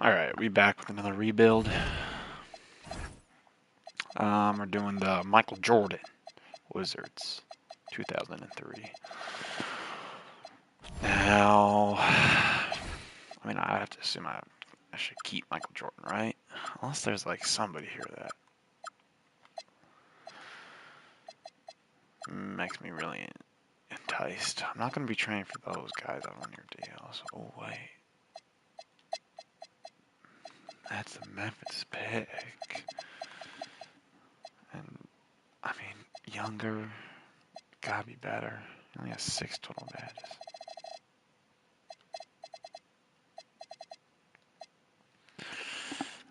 Alright, we back with another rebuild. We're doing the Michael Jordan Wizards 2003. Now, I mean, I have to assume I should keep Michael Jordan, right? Unless there's like somebody here that makes me really enticed. I'm not going to be trading for those guys on one-year deals. Oh, wait. That's the Memphis pick. And, I mean, younger, gotta be better. He only has 6 total badges.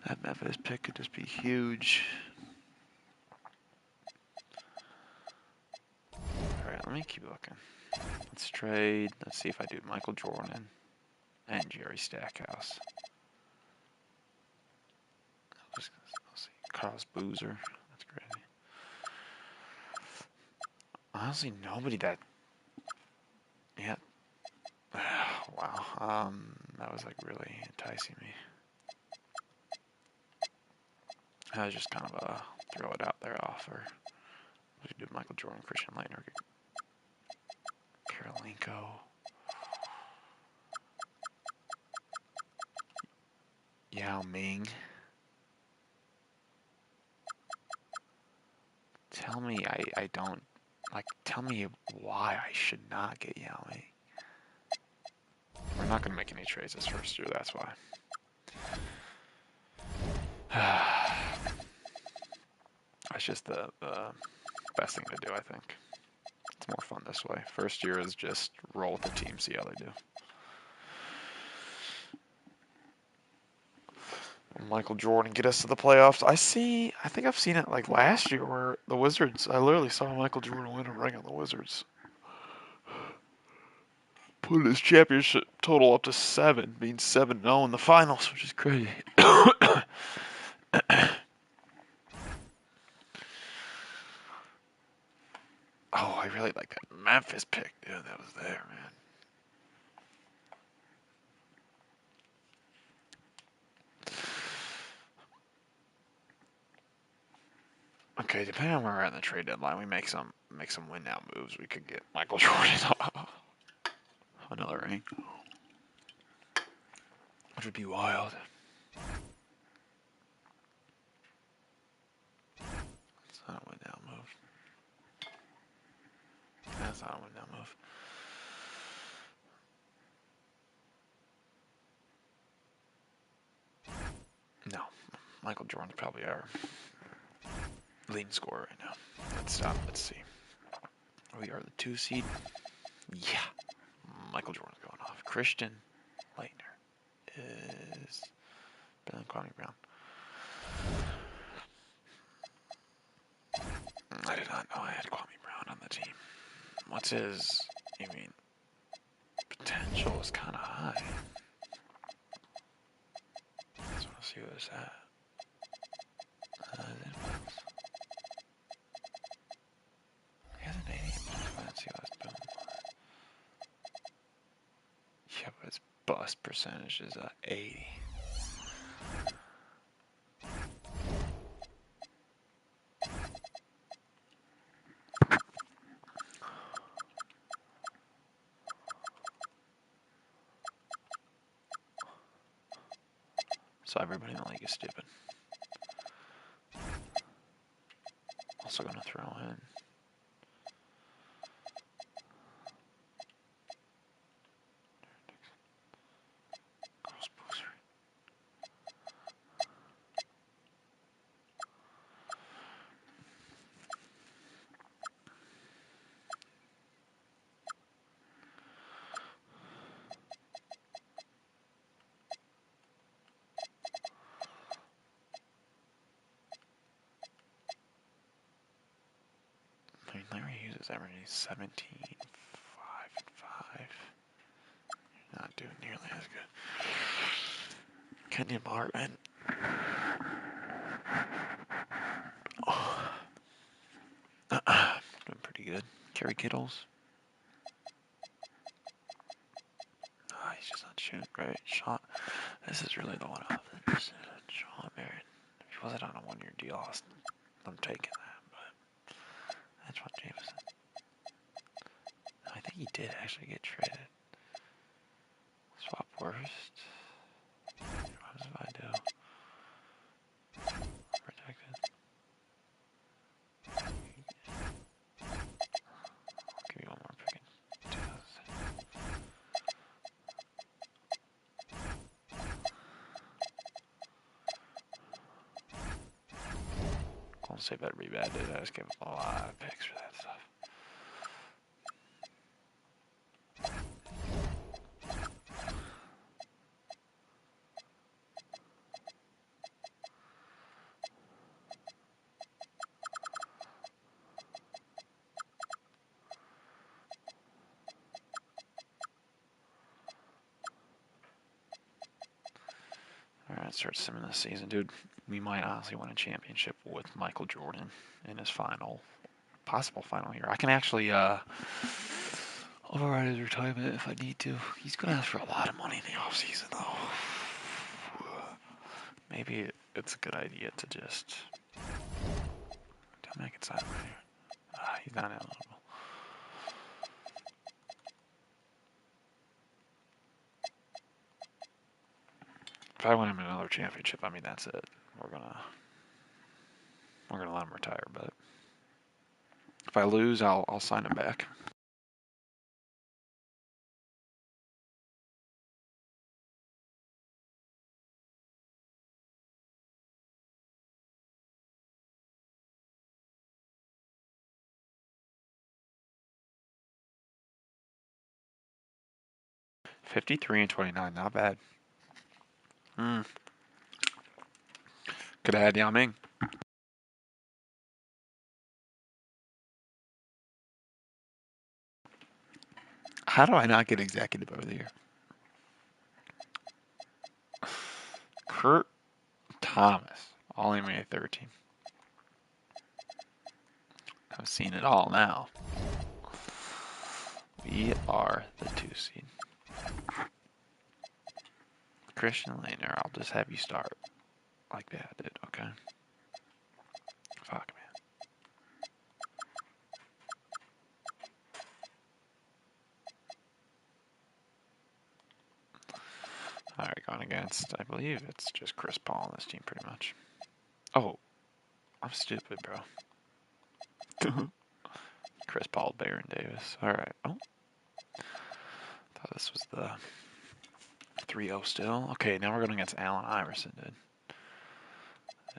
That Memphis pick could just be huge. Alright, let me keep looking. Let's trade. Let's see if I do Michael Jordan and Jerry Stackhouse. Let's see. Carlos Boozer. That's crazy. Honestly, nobody that. Yeah. Wow. That was like really enticing me. I was just kind of a throw it out there offer. We should do Michael Jordan, Christian Laettner, Karolinko. Yao Ming. Tell me I don't, like, tell me why I should not get Yao Ming. We're not going to make any trades this first year, that's why. That's just the best thing to do, I think. It's more fun this way. First year is just roll with the team, see how they do. Michael Jordan get us to the playoffs. I think I've seen it like last year where the Wizards, I literally saw Michael Jordan win a ring on the Wizards. Put his championship total up to 7, being 7-0 in the finals, which is crazy. Oh, I really like that Memphis pick, dude. That was there, man. Okay, depending on where we're at in the trade deadline, we make some win now moves. We could get Michael Jordan another ring, which would be wild. That's not a win now move. That's not a win now move. No, Michael Jordan's probably our leading scorer right now. Let's stop. Let's see. We are the 2 seed. Yeah, Michael Jordan's going off. Christian Laettner is better than Kwame Brown. I did not know I had Kwame Brown on the team. What's his? I mean, potential is kind of high. I just want to see what it's at. He has an 80. Let's see what's boom. Yeah, but his bust percentage is 80. So everybody in the league is stupid. Also gonna throw in Carlos Boozer. I mean, Larry Hughes is averaging 17, 5, and 5. Not doing nearly as good. Kenyon Martin. Oh. Doing pretty good. Kerry Kittles. Oh, he's just not shooting great. Sean, this is really the one up. Sean Marion. If he wasn't on a one-year deal, I'm taking that. But that's what Jameson. I think he did actually get traded. Swap worst. What does I do? Protected. I'll give you one more pick in 2000. Golden State better be bad, dude. I just gave him a lot of picks for that stuff. Alright, start simming this season, dude. We might honestly win a championship with Michael Jordan in his possible final year. I can actually override his retirement if I need to. He's gonna ask for a lot of money in the offseason, though. Maybe it's a good idea to just tell me I can sign him right here. He's not eligible. If I win him another championship, I mean that's it. We're gonna let him retire. But if I lose, I'll sign him back. $53-29, not bad. Could have had Yao Ming. How do I not get executive over here? Kurt Thomas, all NBA 13. I've seen it all now. We are the 2 seed. Christian Laettner, I'll just have you start like that, dude, okay? Fuck, man. Alright, going against, I believe it's just Chris Paul on this team, pretty much. Oh, I'm stupid, bro. Chris Paul, Baron Davis. Alright, oh. Thought this was the 3-0 still. Okay, now we're going against Allen Iverson, dude.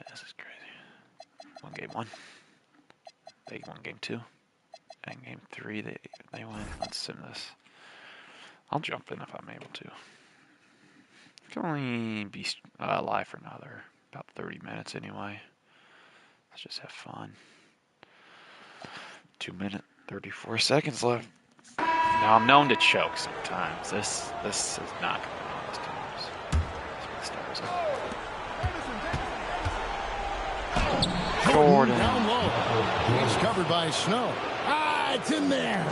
This is crazy. Won game 1. They won game 2. And game 3, they win. Let's sim this. I'll jump in if I'm able to. I can only be live for another about 30 minutes anyway. Let's just have fun. 2 minutes, 34 seconds left. Now I'm known to choke sometimes. This is not going to be one of those times. That's what the stars are. Jordan. Down low. He's covered by Snow. It's in there.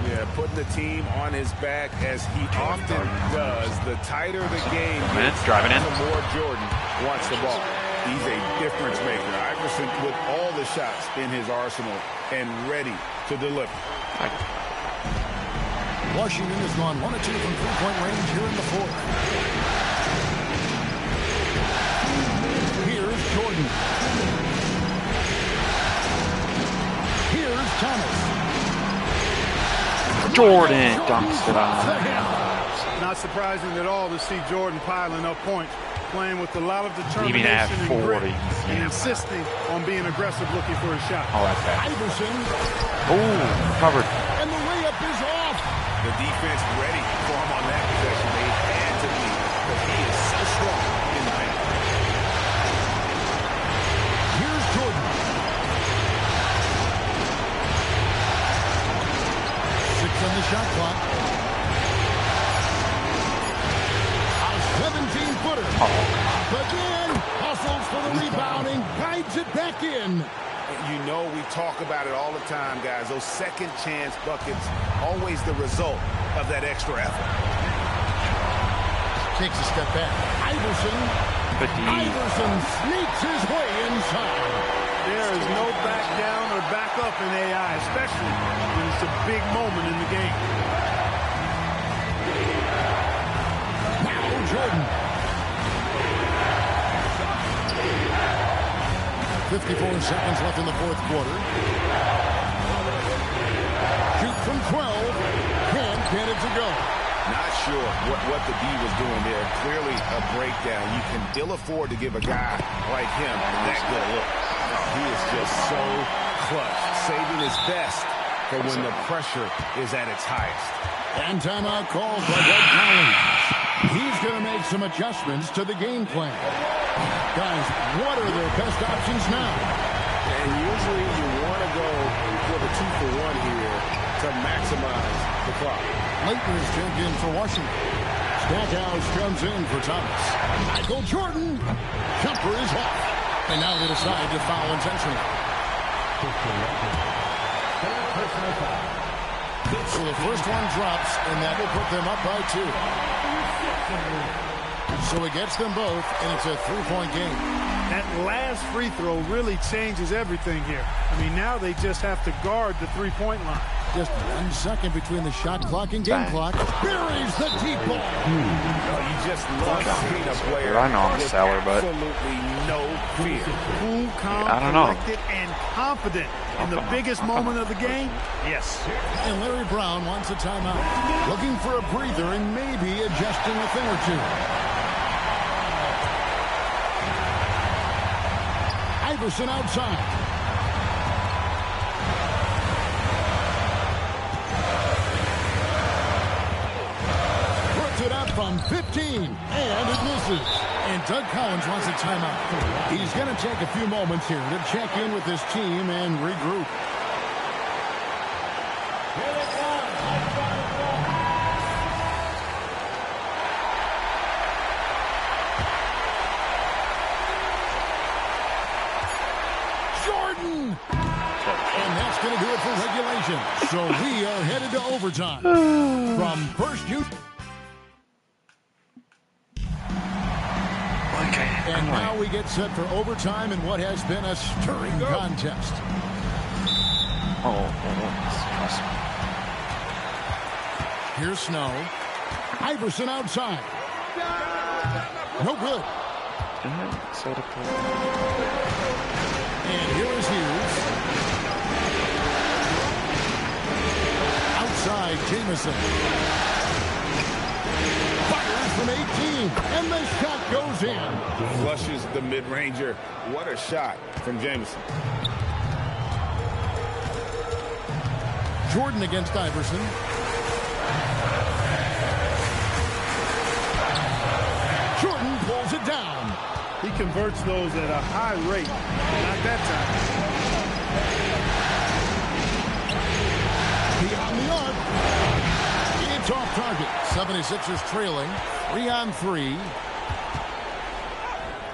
Yeah, putting the team on his back as he often does. The tighter the game gets, driving in. the more Jordan wants the ball. He's a difference maker. Iverson with all the shots in his arsenal and ready to deliver. Washington has gone 1 of 2 from three-point range here in the 4th. Here's Jordan. Here's Thomas. Jordan dunks it on. Not surprising at all to see Jordan piling up points, playing with a lot of determination Even at 40, and grit, and insisting on being aggressive looking for a shot. Oh, that's bad. Iverson. Oh, covered. And the layup is off. The defense ready for him on that possession. They had to be, because he is so strong in the paint. Here's Jordan. 6 on the shot clock. A 17-footer. Again, hustles for the rebounding, guides it back in. You know we talk about it all the time, guys. Those second chance buckets, always the result of that extra effort. takes a step back. Iverson. Iverson sneaks his way inside. There is no back down or back up in AI, especially when it's a big moment in the game. Now Jordan. 54 seconds left in the fourth quarter. Shoot from 12. Can't get it to go. Not sure what the D was doing there. Clearly a breakdown. You can ill afford to give a guy like him that good a look. He is just so clutch, saving his best for when the pressure is at its highest. And timeout called by Doug Collins. He's going to make some adjustments to the game plan. Guys, what are their best options now? And usually you want to go for the 2-for-1 here to maximize the clock. Leighton is checked in for Washington. Stackhouse comes in for Thomas. Michael Jordan. Jumper is off. And now they decide to foul intentionally. So the first one drops, and that will put them up by 2. So it gets them both, and it's a 3-point game. That last free throw really changes everything here. I mean, now they just have to guard the three-point line. Just 1 second between the shot clock and game clock. Buries the deep ball. You just love seeing a player I know I'm sour, but absolutely no fear. Cool, calm, I don't know. collected, and confident in the biggest moment of the game. Yes. And Larry Brown wants a timeout. Looking for a breather and maybe adjusting a thing or two. Iverson outside. Puts it up from 15, and it misses. And Doug Collins wants a timeout. He's going to take a few moments here to check in with his team and regroup. Jordan! And that's going to do it for regulation. So we are headed to overtime. From first youth. And now we get set for overtime in what has been a stirring contest. Here's Snow. Iverson outside. No good. And here is Hughes. Outside, Jamison. Fires from 18, and the shot goes in. Flushes the mid-ranger. What a shot from Jamison. Jordan against Iverson. Jordan pulls it down. He converts those at a high rate. Not that time. Beyond the arc. It's off target. 76ers trailing. 3-on-3.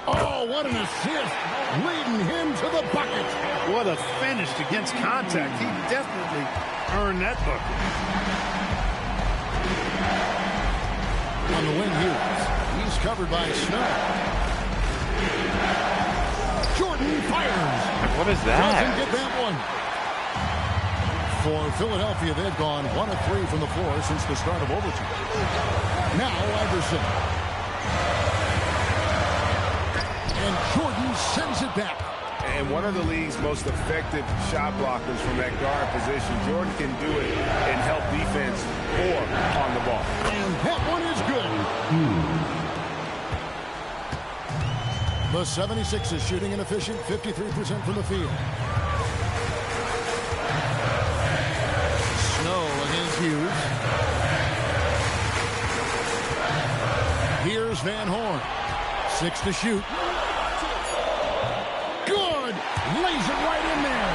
Oh, what an assist. Leading him to the bucket. What a finish against contact. He definitely earned that bucket. On the wing, Hughes. He's covered by Snow. Jordan fires. What is that? Doesn't get that one. For Philadelphia, they've gone 1 of 3 from the floor since the start of overtime. Now Iverson. And Jordan sends it back. And one of the league's most effective shot blockers from that guard position. Jordan can do it and help defense or on the ball. And that one is good. The 76ers shooting an efficient 53% from the field. Snow against Hughes. Here's Van Horn. 6 to shoot. Good. Lays it right in there.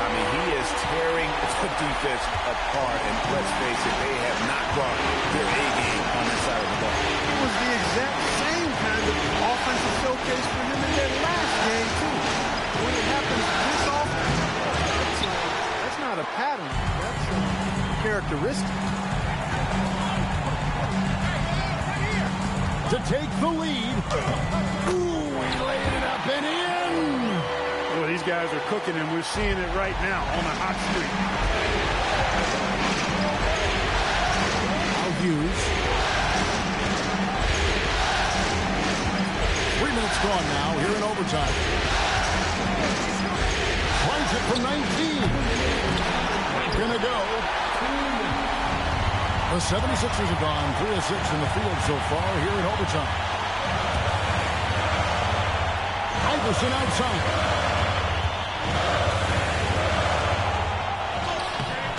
I mean, he is tearing the defense apart. And let's face it, they have not brought their A game on this side of the ball. It was the exact same kind of offensive showcase for him in their last game, too. When it happens this often, that's not a pattern. That's a characteristic. to take the lead. Ooh, he laid it up and in. Well, these guys are cooking, and we're seeing it right now on a hot streak. Now Hughes. 3 minutes gone now here in overtime. Finds it from 19. Gonna go. The 76ers have gone 3 of 6 in the field so far here in overtime. Iverson outside.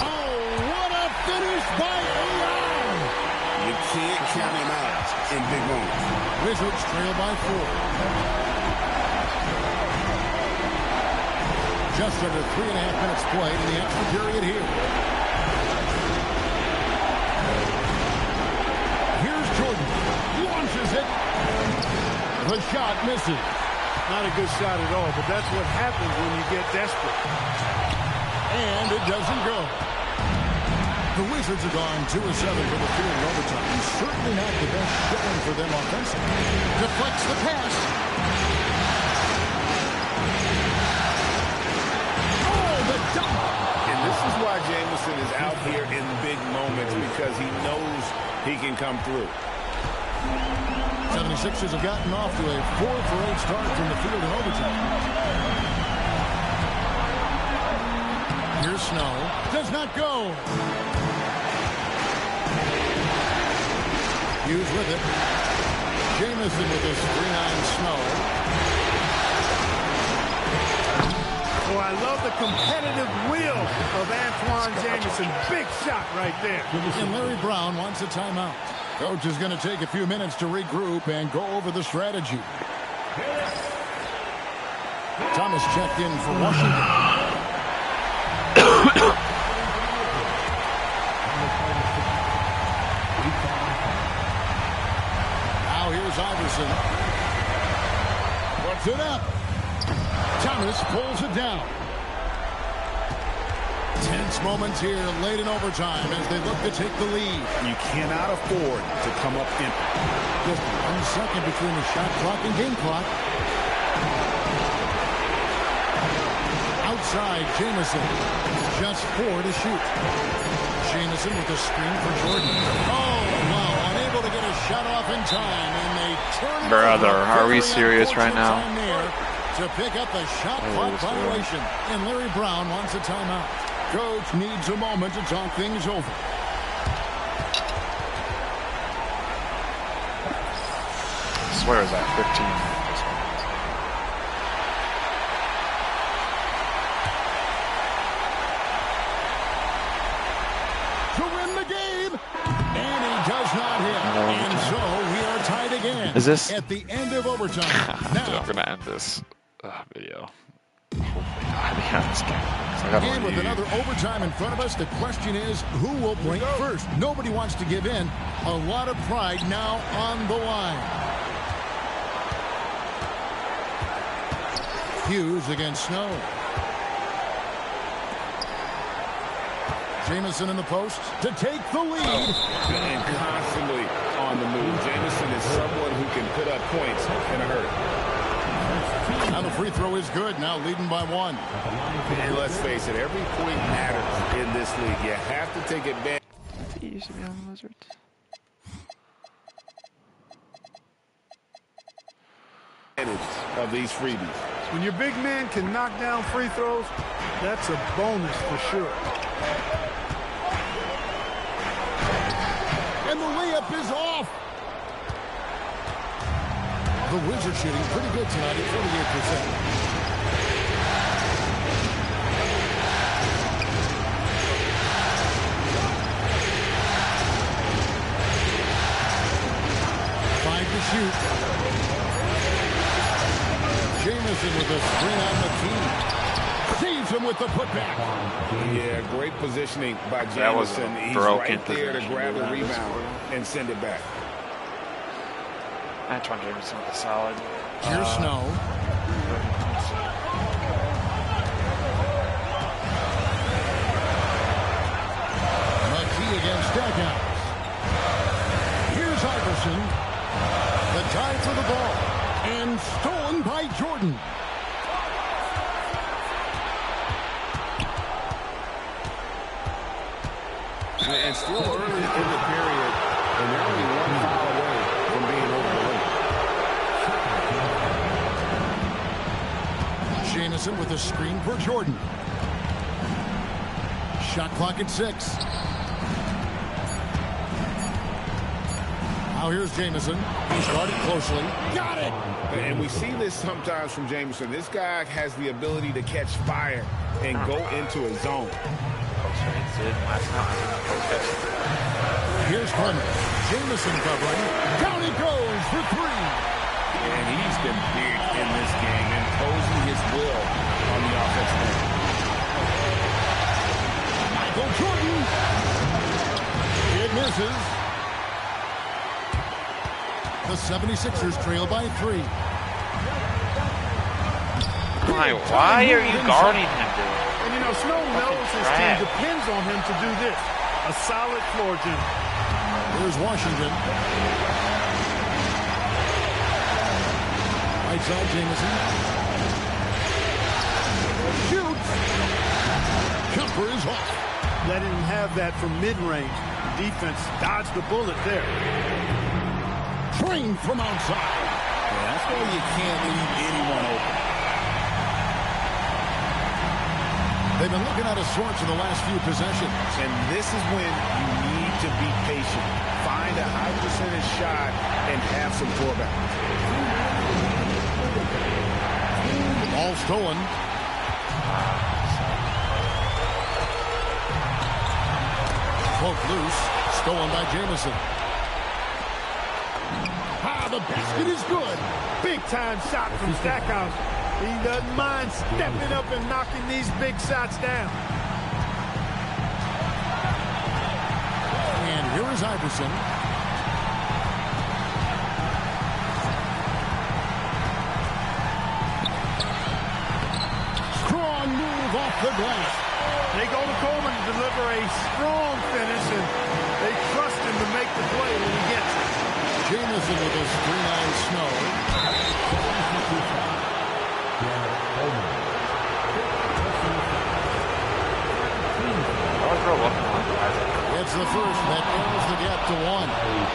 Oh, what a finish by AI! You can't count him out in big moments. Wizards trail by 4. Just under 3.5 minutes played in the extra period here. Here's Jordan. Launches it. The shot misses. Not a good shot at all, but that's what happens when you get desperate. And it doesn't go. The Wizards have gone 2 of 7 from the field in overtime. Certainly not the best showing for them offensively. Deflects the pass. Oh, the dunk. And this is why Jamison is out here in big moments, because he knows he can come through. 76ers have gotten off to a 4-for-8 start from the field in overtime. Here's Snow. Does not go. Hughes with it. Jamison with his 3-9 Snow. Oh, I love the competitive will of Antoine Jamison. Big shot right there. And Larry Brown wants a timeout. Coach is going to take a few minutes to regroup and go over the strategy. Thomas checked in for Washington. Now here's Iverson. Puts it up. Thomas pulls it down. Tense moments here late in overtime as they look to take the lead. You cannot afford to come up empty. Just 1 second between the shot clock and game clock. Outside, Jamison. Just 4 to shoot. Jamison with the screen for Jordan. Oh, wow. Unable to get a shot off in time. And they turn it Brother, over. are we Very serious right now? unfortunate time there to pick up the shot clock violation. And Larry Brown wants a timeout. Coach needs a moment to talk things over. I swear it was at 15. To win the game. And he does not hit. And so we are tied again. Is this? At the end of overtime. Dude, Now, I'm going to end this video. Hopefully not at the end of this game. and with another overtime in front of us, the question is, who will blink first? Nobody wants to give in. A lot of pride now on the line. Hughes against Snow. Jamison in the post to take the lead. And constantly on the move. Jamison is someone who can put up points in a hurry. Now the free throw is good. Now leading by 1. And let's face it, every point matters in this league. You have to take advantage. He used to be on the Wizards. Of these freebies. When your big man can knock down free throws, that's a bonus for sure. And the layup is off. The Wizards shooting pretty good tonight at 48%. Shoot. Jamison with a screen on McKee. Saves him with the putback. Yeah, great positioning by Jamison. That was He's broken right there to position. grab the rebound and send it back. Antoine Jamison with a solid. Here's Snow. McKee against Stackhouse. Here's Iverson. Tied for the ball. And stolen by Jordan. And still early in the period, and they're only one foul away from being over the limit. Jamison with a screen for Jordan. Shot clock at 6. Now here's Jamison. He's guarded closely. Got it! And we see this sometimes from Jamison. This guy has the ability to catch fire and go into a zone. Here's Clemens. Jamison covering. Down he goes for 3. And he's been big in this game, imposing his will on the offensive end. Michael Jordan. It misses. The 76ers trail by 3. Why are you guarding him, dude? And, you know, Snow knows his team depends on him to do this. A solid floor general. Here's Washington. Right side, Jamison. Shoots. Jumper is off. Letting him have that from mid-range. Defense dodged the bullet there. Trained from outside. Yeah, that's why you can't leave anyone open. They've been looking out of sorts in the last few possessions. And this is when you need to be patient. Find a high percentage shot and have some throwback. Ball stolen. Cloak loose. Stolen by Jamison. The basket is good. Big time shot from Stackhouse. He doesn't mind stepping up and knocking these big shots down. And here is Iverson. Strong move off the glass. They go to Coleman to deliver a strong finish, and they trust him to make the play when he gets it. Jamison with his screen on Snow. It's the first that narrows the gap to 1.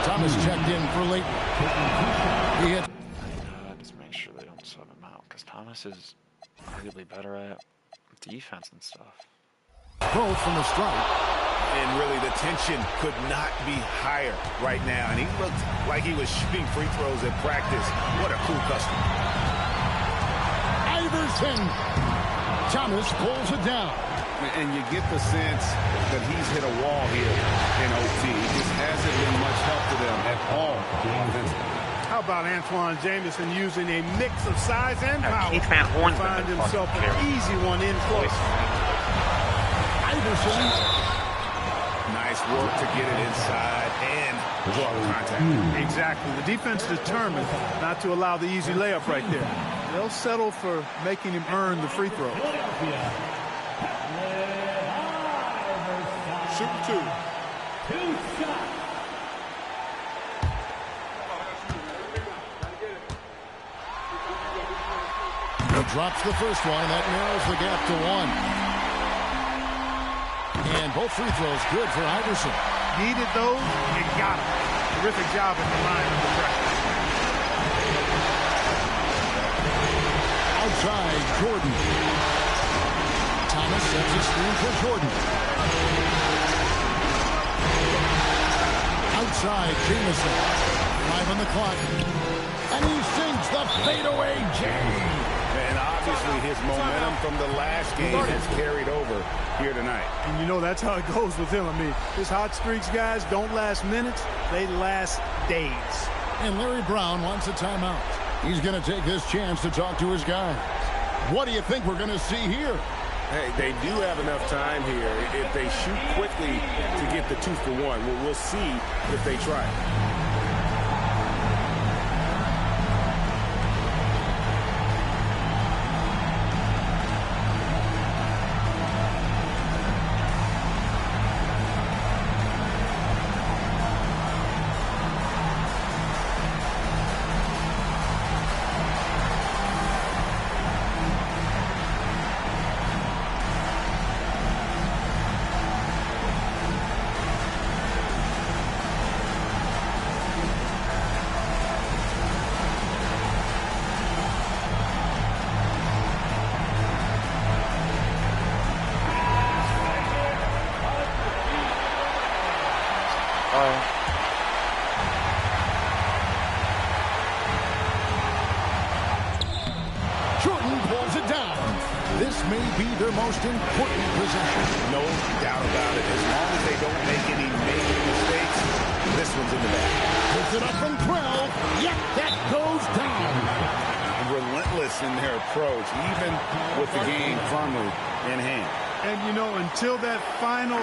Thomas checked in for Leighton. He had Just make sure they don't sub him out, because Thomas is arguably better at defense and stuff. both from the stripe. And really, the tension could not be higher right now. And he looked like he was shooting free throws at practice. What a cool customer. Iverson. Thomas pulls it down. And you get the sense that he's hit a wall here in OT. He just hasn't been much help to them at all offensively. How about Antoine Jamison using a mix of size and power Keith Van Horn's to find been himself an easy one in close. Iverson. Nice work to get it inside and draw contact. Exactly. The defense determined not to allow the easy layup right there. They'll settle for making him earn the free throw. Shoot two. He drops the first one. That narrows the gap to 1. And both free throws good for Iverson. Needed those and got them. Terrific job at the line under pressure. Outside, Jordan. Thomas sets a screen for Jordan. Outside, Jamison. 5 on the clock. And he sinks the fadeaway jam. And obviously his momentum from the last game has carried over here tonight. And you know that's how it goes with him. I mean, his hot streaks, guys, don't last minutes. They last days. And Larry Brown wants a timeout. He's going to take this chance to talk to his guys. What do you think we're going to see here? Hey, they do have enough time here. If they shoot quickly to get the 2 for 1, we'll see if they try. Jordan pulls it down. This may be their most important possession. No doubt about it. As long as they don't make any major mistakes, this one's in the bag. Puts it up from 12. Yep, that goes down. Relentless in their approach, even with the game firmly in hand. And, you know, until that final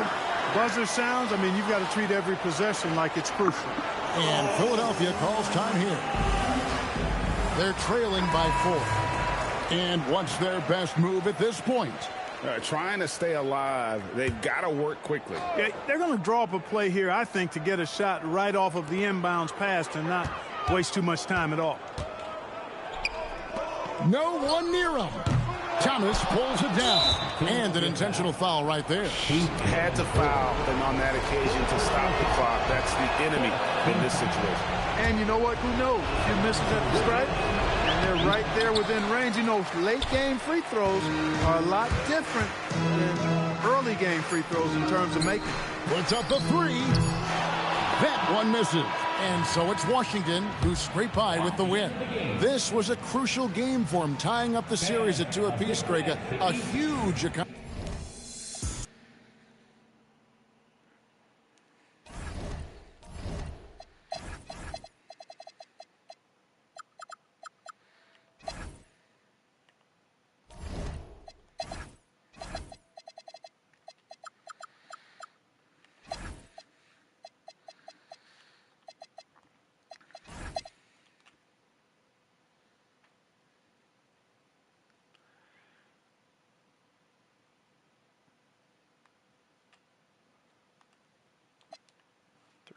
buzzer sounds, I mean, you've got to treat every possession like it's crucial. And Philadelphia calls time here. They're trailing by 4. And what's their best move at this point? Trying to stay alive, they've got to work quickly. Yeah, they're going to draw up a play here, I think, to get a shot right off of the inbounds pass and not waste too much time at all. No one near him. Thomas pulls it down. And an intentional foul right there. He had to foul and on that occasion to stop the clock. That's the enemy in this situation. And you know what? Who knows? If you miss it at the stripe, and they're right there within range. You know, late game free throws are a lot different than early game free throws in terms of making. Puts up the 3. That one misses. And so it's Washington who scrape by with the win. This was a crucial game for him, tying up the series at 2 apiece, Greg. A huge accomplishment.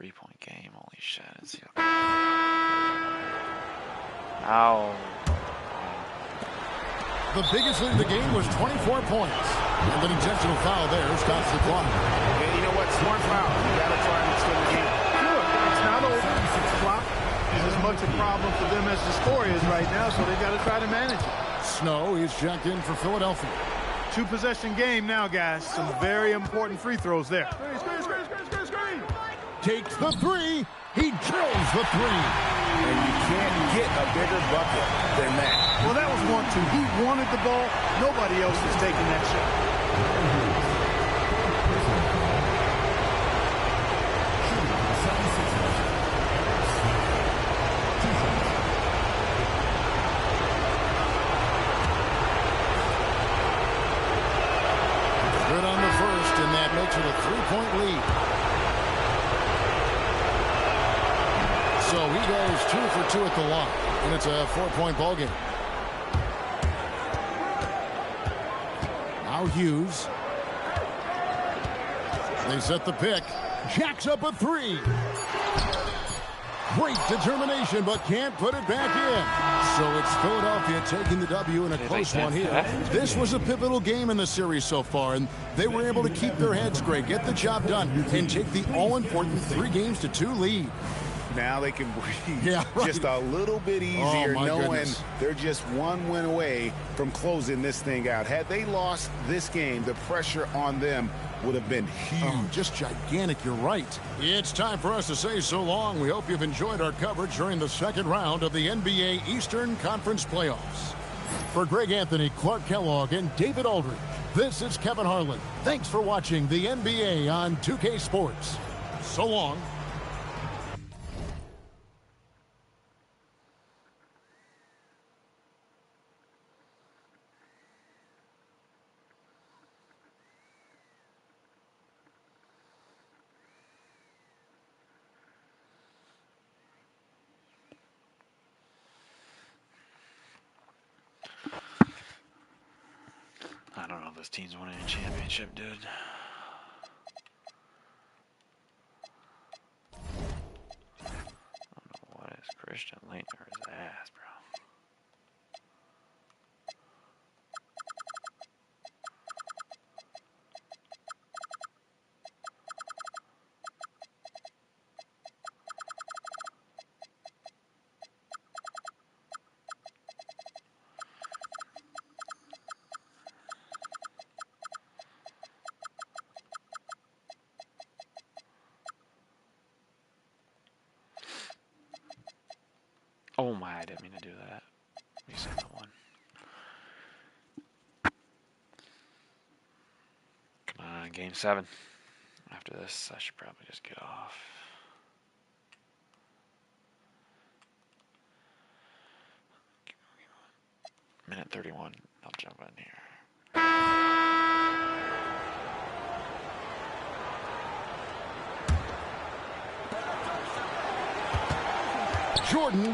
3-point game, holy shit. Let's see. Ow. The biggest lead of the game was 24 points. And an intentional foul there stops the clock. And you know what? Smart foul. You got to try and extend the game. Sure, it's not over. The clock is as much a problem for them as the score is right now, so they've got to try to manage it. Snow is checked in for Philadelphia. 2-possession game now, guys. Some very important free throws there. Takes the 3. He drills the 3. And you can't get a bigger bucket than that. Well, that was 1-2. He wanted the ball. Nobody else was taking that shot. Good on the first, and that makes it a 3-point lead. So he goes 2 for 2 at the line, and it's a 4-point ball game. Now Hughes. They set the pick. Jacks up a 3. Great determination, but can't put it back in. So it's Philadelphia taking the W in a close one here. This was a pivotal game in the series so far, and they were able to keep their heads straight, get the job done, and take the all-important 3-2 lead. Now they can breathe right. just a little bit easier, knowing goodness. they're just one win away from closing this thing out. Had they lost this game, the pressure on them would have been huge. Oh, just gigantic, you're right. It's time for us to say so long. We hope you've enjoyed our coverage during the second round of the NBA Eastern Conference Playoffs. For Greg Anthony, Clark Kellogg, and David Aldridge, this is Kevin Harlan. Thanks for watching the NBA on 2K Sports. So long. I don't know if this team's winning a championship, dude. I don't know what is Christian Laettner's ass, bro. Oh my, I didn't mean to do that. You said the one. Come on, game 7. After this, I should probably just get off. Minute 31. I'll jump in here. Jordan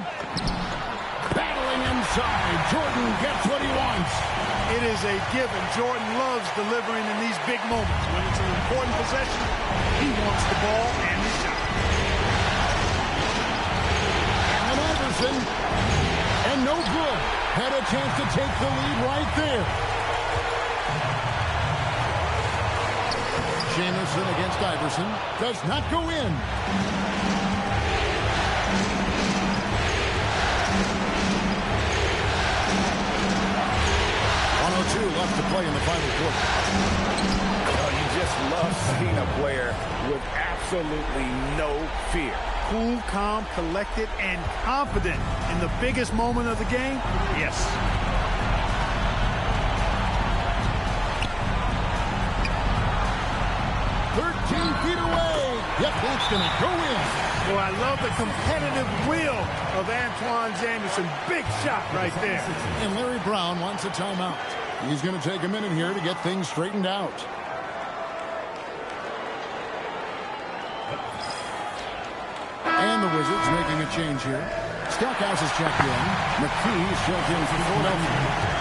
battling inside. Jordan gets what he wants. It is a given. Jordan loves delivering in these big moments. When it's an important possession, he wants the ball and the shot. And Iverson, and no good. Had a chance to take the lead right there. Jamison against Iverson. Does not go in. 1:02 left to play in the final quarter. Oh, you just love seeing a player with absolutely no fear. Cool, calm, collected, and confident in the biggest moment of the game? Yes. Feet away. Yep, that's going to go in. Well, I love the competitive will of Antoine Jamison. Big shot right there. And Larry Brown wants a timeout. He's going to take a minute here to get things straightened out. And the Wizards making a change here. Stackhouse is checked in. McKee is checked in for Philadelphia.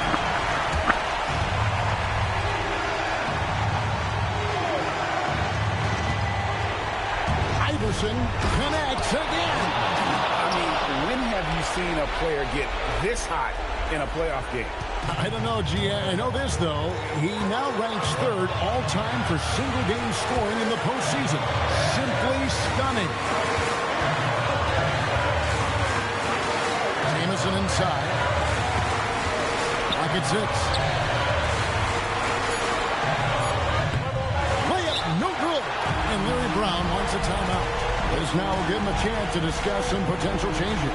Connects again. I mean, when have you seen a player get this hot in a playoff game? I don't know, G. I know this, though. He now ranks 3rd all-time for single-game scoring in the postseason. Simply stunning. Jamison inside. Pocket 6. Layup, no good. And Larry Brown wants a timeout. This now will give him a chance to discuss some potential changes.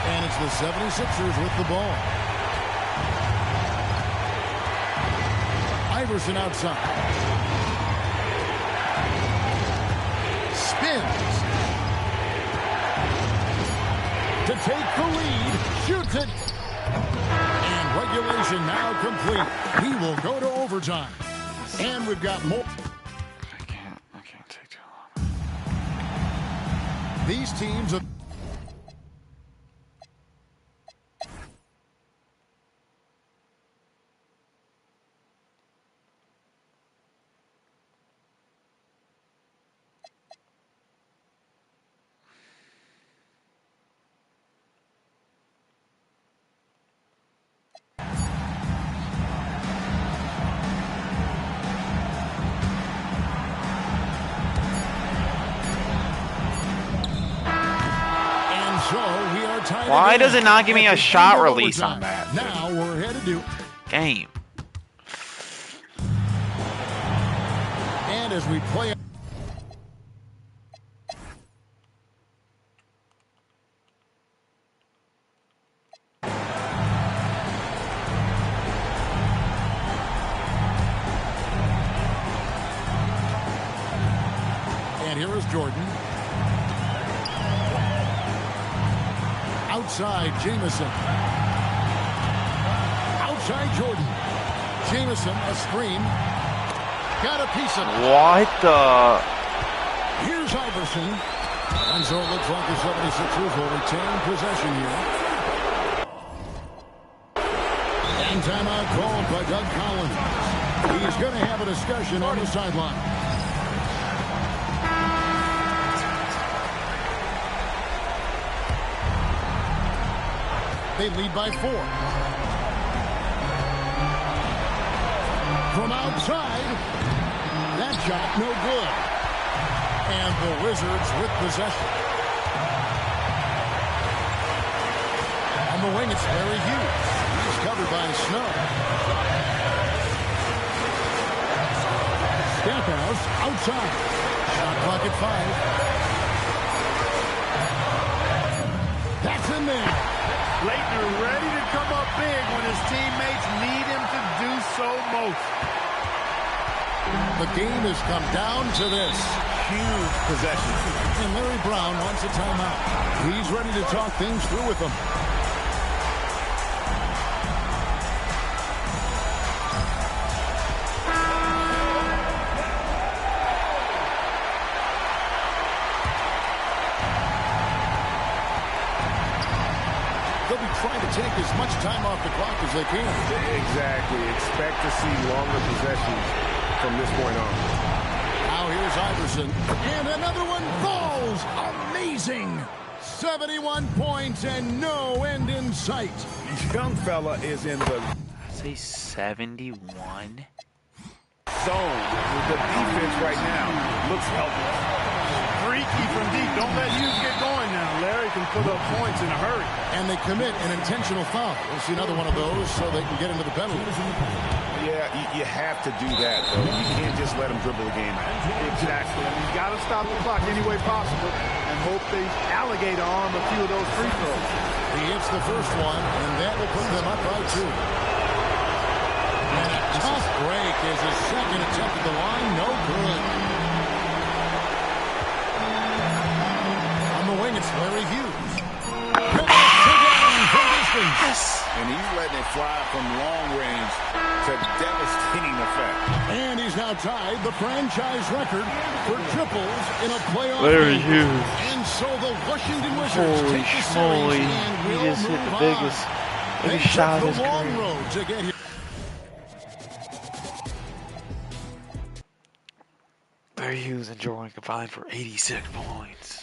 And it's the 76ers with the ball. Iverson outside. Spins. To take the lead, shoots it, and regulation now complete. He will go to overtime, and we've got more. I can't take too long. These teams are. Why does it not give me a shot release on that? Now we're headed to game. And as we play. And here is Jordan. Outside, Jamison. Outside, Jordan. Jamison, a screen. Got a piece of it. What the? Here's Iverson. And so it looks like the 76ers will retain possession here. And timeout called by Doug Collins. He's going to have a discussion on the sideline. They lead by 4. From outside, that shot no good. And the Wizards with possession. On the wing, it's Larry Hughes. He's covered by Snow. Stackhouse outside. Shot clock at 5. That's in there. Leitner ready to come up big when his teammates need him to do so most. The game has come down to this. Huge possession. And Larry Brown wants a timeout. He's ready to talk things through with them. They'll be trying to take as much time off the clock as they can. Exactly. Expect to see longer possessions from this point on. Now here's Iverson. And another one falls. Amazing. 71 points and no end in sight. Young fella is in the Say 71. zone. The defense right now looks helpless. Freaky from deep. Don't let Hughes get going now. Larry can put up points in a hurry. And they commit an intentional foul. We'll see another one of those so they can get into the penalty. Yeah, you have to do that, though. You can't just let them dribble the game out. Exactly. You've got to stop the clock any way possible and hope they alligator arm a few of those free throws. He hits the first one, and that will put them up by 2. And a tough break is his second attempt at the line. No good. On the wing, it's Larry Hughes. Yes. And he's letting it fly from long range to devastating effect. And he's now tied the franchise record for triples in a playoff Larry game. Hughes. And so the Washington Wizards Holy take the schmoly. series and He will just hit move the on. biggest They shot took of the his long career. road to get here. Larry Hughes and Jordan combined for 86 points.